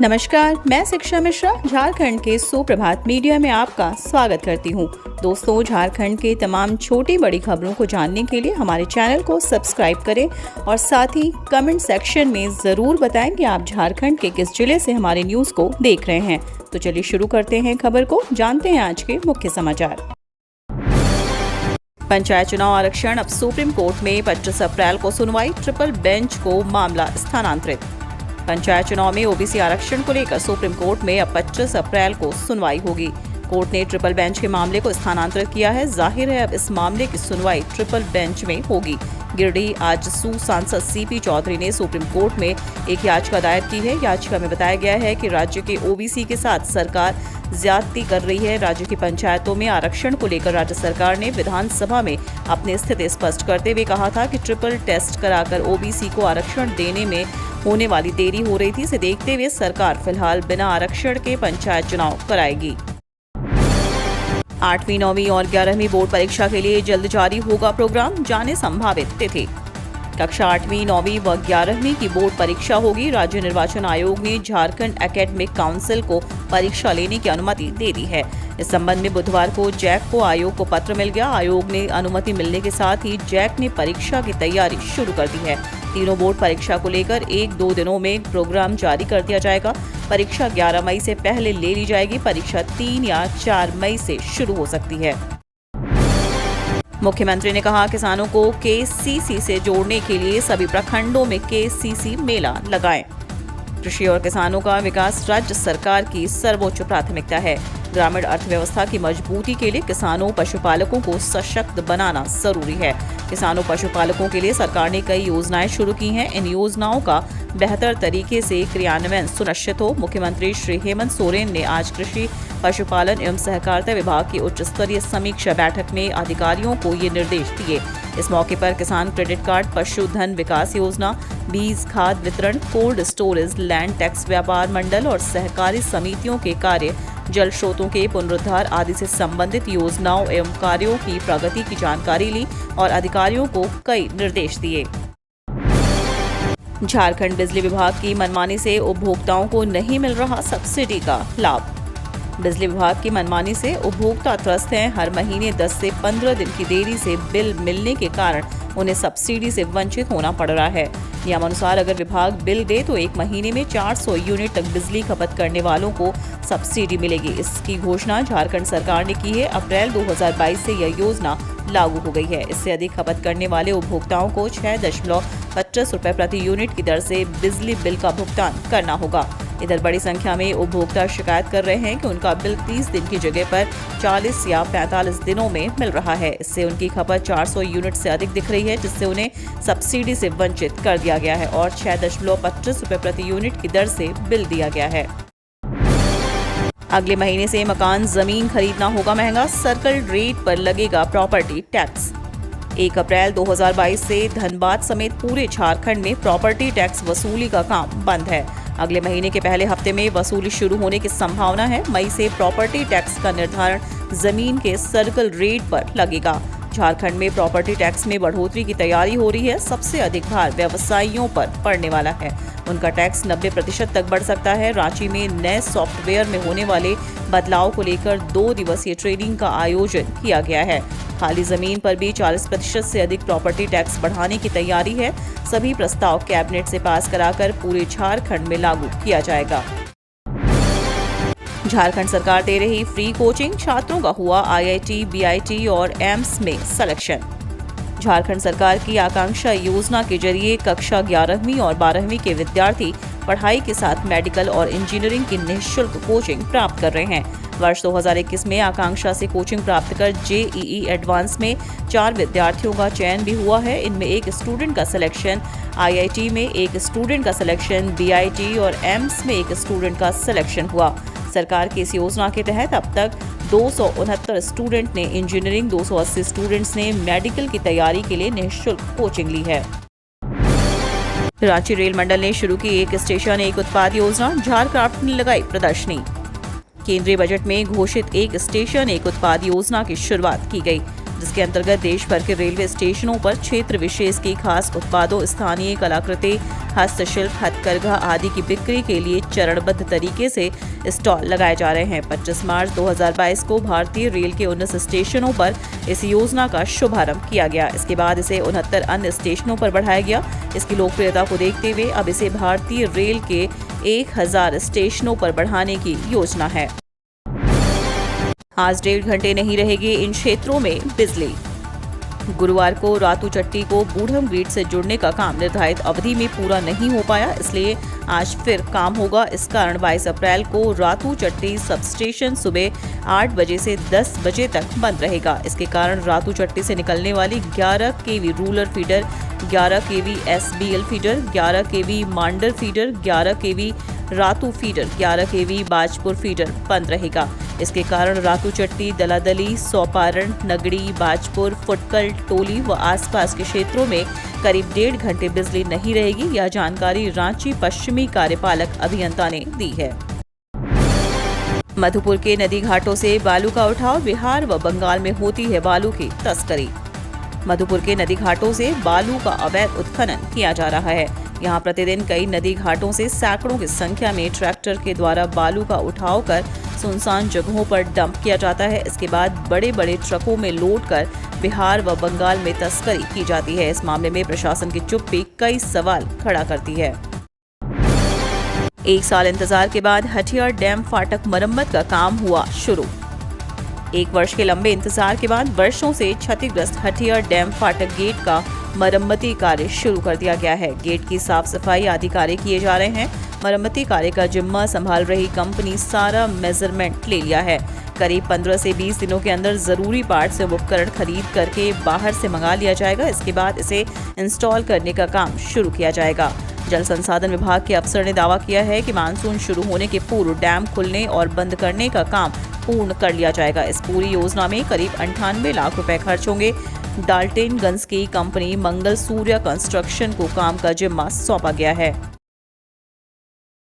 नमस्कार, मैं शिक्षा मिश्रा झारखंड के सुप्रभात मीडिया में आपका स्वागत करती हूँ। दोस्तों, झारखंड के तमाम छोटी बड़ी खबरों को जानने के लिए हमारे चैनल को सब्सक्राइब करें और साथ ही कमेंट सेक्शन में जरूर बताएं कि आप झारखंड के किस जिले से हमारे न्यूज को देख रहे हैं। तो चलिए शुरू करते हैं खबर को, जानते हैं आज के मुख्य समाचार। पंचायत चुनाव आरक्षण अब सुप्रीम कोर्ट में 25 अप्रैल को सुनवाई, ट्रिपल बेंच को मामला स्थानांतरित। पंचायत चुनाव में ओबीसी आरक्षण को लेकर सुप्रीम कोर्ट में अब 25 अप्रैल को सुनवाई होगी। कोर्ट ने ट्रिपल बेंच के मामले को स्थानांतरित किया है। जाहिर है अब इस मामले की सुनवाई ट्रिपल बेंच में होगी। गिरिडीह आजसू सांसद सीपी चौधरी ने सुप्रीम कोर्ट में एक याचिका दायर की है। याचिका में बताया गया है कि राज्य के ओबीसी के साथ सरकार ज्यादती कर रही है। राज्य की पंचायतों में आरक्षण को लेकर राज्य सरकार ने विधानसभा में अपनी स्थिति स्पष्ट करते हुए कहा था कि ट्रिपल टेस्ट कराकर ओबीसी को आरक्षण देने में होने वाली देरी हो रही थी। इसे देखते हुए सरकार फिलहाल बिना आरक्षण के पंचायत चुनाव कराएगी। 8वीं, 9वीं और 11वीं बोर्ड परीक्षा के लिए जल्द जारी होगा प्रोग्राम, जाने संभावित तिथि। कक्षा 8वीं, 9वीं व 11वीं की बोर्ड परीक्षा होगी। राज्य निर्वाचन आयोग ने झारखंड एकेडमिक काउंसिल को परीक्षा लेने की अनुमति दे दी है। इस संबंध में बुधवार को जैक को आयोग को पत्र मिल गया। आयोग ने अनुमति मिलने के साथ ही जैक ने परीक्षा की तैयारी शुरू कर दी है। तीनों बोर्ड परीक्षा को लेकर 1-2 दिनों में प्रोग्राम जारी कर दिया जाएगा। परीक्षा 11 मई से पहले ले ली जाएगी। परीक्षा 3 या 4 मई से शुरू हो सकती है। मुख्यमंत्री ने कहा, किसानों को केसीसी से जोड़ने के लिए सभी प्रखंडों में केसीसी मेला लगाएं। कृषि और किसानों का विकास राज्य सरकार की सर्वोच्च प्राथमिकता है। ग्रामीण अर्थव्यवस्था की मजबूती के लिए किसानों पशुपालकों को सशक्त बनाना जरूरी है। किसानों पशुपालकों के लिए सरकार ने कई योजनाएं शुरू की हैं। इन योजनाओं का बेहतर तरीके से क्रियान्वयन सुनिश्चित हो। मुख्यमंत्री श्री हेमंत सोरेन ने आज कृषि, पशुपालन एवं सहकारिता विभाग की उच्च स्तरीय समीक्षा बैठक में अधिकारियों को ये निर्देश दिए। इस मौके पर किसान क्रेडिट कार्ड, पशुधन विकास योजना, बीज खाद वितरण, कोल्ड स्टोरेज, लैंड टैक्स व्यापार मंडल और सहकारी समितियों के कार्य, जल स्रोतों के पुनरुद्धार आदि से संबंधित योजनाओं एवं कार्यों की प्रगति की जानकारी ली और अधिकारियों को कई निर्देश दिए। झारखंड बिजली विभाग की मनमानी से उपभोक्ताओं को नहीं मिल रहा सब्सिडी का लाभ। बिजली विभाग की मनमानी से उपभोक्ता त्रस्त हैं। हर महीने 10 से 15 दिन की देरी से बिल मिलने के कारण उन्हें सब्सिडी से वंचित होना पड़ रहा है। नियमानुसार अगर विभाग बिल दे तो 1 महीने में 400 यूनिट तक बिजली खपत करने वालों को सब्सिडी मिलेगी। इसकी घोषणा झारखंड सरकार ने की है। अप्रैल 2022 से यह योजना लागू हो गई है। इससे अधिक खपत करने वाले उपभोक्ताओं को 6.25 रुपए प्रति यूनिट की दर से बिजली बिल का भुगतान करना होगा। इधर बड़ी संख्या में उपभोक्ता शिकायत कर रहे हैं कि उनका बिल 30 दिन की जगह पर 40 या 45 दिनों में मिल रहा है। इससे उनकी खपत 400 यूनिट से अधिक दिख रही है, जिससे उन्हें सब्सिडी से वंचित कर दिया गया है और 6.25 रुपए प्रति यूनिट की दर से बिल दिया गया है। अगले महीने से मकान जमीन खरीदना होगा महंगा, सर्कल रेट पर लगेगा प्रॉपर्टी टैक्स। 1 अप्रैल 2022 से धनबाद समेत पूरे झारखंड में प्रॉपर्टी टैक्स वसूली का काम बंद है। अगले महीने के पहले हफ्ते में वसूली शुरू होने की संभावना है। मई से प्रॉपर्टी टैक्स का निर्धारण जमीन के सर्कल रेट पर लगेगा। झारखंड में प्रॉपर्टी टैक्स में बढ़ोतरी की तैयारी हो रही है। सबसे अधिक भार व्यवसायियों पर पड़ने वाला है। उनका टैक्स 90% तक बढ़ सकता है। रांची में नए सॉफ्टवेयर में होने वाले बदलाव को लेकर 2 दिवसीय ट्रेनिंग का आयोजन किया गया है। खाली जमीन पर भी 40% से अधिक प्रॉपर्टी टैक्स बढ़ाने की तैयारी है। सभी प्रस्ताव कैबिनेट से पास कराकर पूरे झारखंड में लागू किया जाएगा। झारखंड सरकार दे रही फ्री कोचिंग, छात्रों का हुआ आईआईटी, बीआईटी और एम्स में सिलेक्शन। झारखंड सरकार की आकांक्षा योजना के जरिए कक्षा 11वीं और 12वीं के विद्यार्थी पढ़ाई के साथ मेडिकल और इंजीनियरिंग की निःशुल्क कोचिंग प्राप्त कर रहे हैं। वर्ष 2021 में आकांक्षा से कोचिंग प्राप्त कर जेईई एडवांस में 4 विद्यार्थियों का चयन भी हुआ है। इनमें एक स्टूडेंट का सिलेक्शन आईआईटी में, एक स्टूडेंट का सिलेक्शन बीआईटी और एम्स में एक स्टूडेंट का सिलेक्शन हुआ। सरकार की इस योजना के तहत अब तक 269 स्टूडेंट ने इंजीनियरिंग, 280 स्टूडेंट्स ने मेडिकल की तैयारी के लिए निःशुल्क कोचिंग ली है। रांची रेल मंडल ने शुरू की एक स्टेशन एक उत्पाद योजना, झारक्राफ्ट ने लगाई प्रदर्शनी। केंद्रीय बजट में घोषित एक स्टेशन एक उत्पाद योजना की शुरुआत की गई। जिसके अंतर्गत देश भर के रेलवे स्टेशनों पर क्षेत्र विशेष की खास उत्पादों, स्थानीय कलाकृति, हस्तशिल्प, हथकरघा आदि की बिक्री के लिए चरणबद्ध तरीके से स्टॉल लगाए जा रहे हैं। 25 मार्च 2022 को भारतीय रेल के 19 स्टेशनों पर इस योजना का शुभारंभ किया गया। इसके बाद इसे 69 अन्य स्टेशनों पर बढ़ाया गया। इसकी लोकप्रियता को देखते हुए अब इसे भारतीय रेल के 1000 स्टेशनों पर बढ़ाने की योजना है। आज 1.5 घंटे नहीं रहेगी इन क्षेत्रों में बिजली। गुरुवार को रातू चट्टी को बूढ़म ग्रिड से जुड़ने का काम निर्धारित अवधि में पूरा नहीं हो पाया, इसलिए आज फिर काम होगा। इस कारण 22 अप्रैल को रातू चट्टी सब स्टेशन सुबह 8 बजे से 10 बजे तक बंद रहेगा। इसके कारण रातू चट्टी से निकलने वाली 11 केवी रूरल फीडर, 11 केवी एसबीएल फीडर, 11 केवी मांडर फीडर, 11 केवी रातू फीडर, 11 केवी बाजपुर फीडर बंद रहेगा। इसके कारण रातू चट्टी, दलादली, सौपारण, नगड़ी, बाजपुर, फुटकल, टोली व आसपास के क्षेत्रों में करीब 1.5 घंटे बिजली नहीं रहेगी। यह जानकारी रांची पश्चिमी कार्यपालक अभियंता ने दी है। मधुपुर के नदी घाटों से बालू का उठाव, बिहार व बंगाल में होती है बालू की तस्करी। मधुपुर के नदी घाटों से बालू का अवैध उत्खनन किया जा रहा है। यहाँ प्रतिदिन कई नदी घाटों से सैकड़ों की संख्या में ट्रैक्टर के द्वारा बालू का उठाव कर सुनसान जगहों पर डंप किया जाता है। इसके बाद बड़े बड़े ट्रकों में लोड कर बिहार व बंगाल में तस्करी की जाती है। इस मामले में प्रशासन की चुप्पी कई सवाल खड़ा करती है। 1 साल इंतजार के बाद हटिया डैम फाटक मरम्मत का काम हुआ शुरू। 1 वर्ष के लंबे इंतजार के बाद वर्षों से क्षतिग्रस्त हटिया डैम फाटक गेट का मरम्मती कार्य शुरू कर दिया गया है। गेट की साफ सफाई आदि कार्य किए जा रहे हैं। मरम्मती कार्य का जिम्मा संभाल रही कंपनी सारा मेजरमेंट ले लिया है। करीब 15 से 20 दिनों के अंदर जरूरी पार्ट्स एवं उपकरण खरीद करके बाहर से मंगा लिया जाएगा। इसके बाद इसे इंस्टॉल करने का काम शुरू किया जाएगा। जल संसाधन विभाग के अफसर ने दावा किया है कि मानसून शुरू होने के पूर्व डैम खुलने और बंद करने का काम पूर्ण कर लिया जाएगा। इस पूरी योजना में करीब 98 लाख रुपए खर्च होंगे। डाल्टनगंज की कंपनी मंगल सूर्य कंस्ट्रक्शन को काम का जिम्मा सौंपा गया है।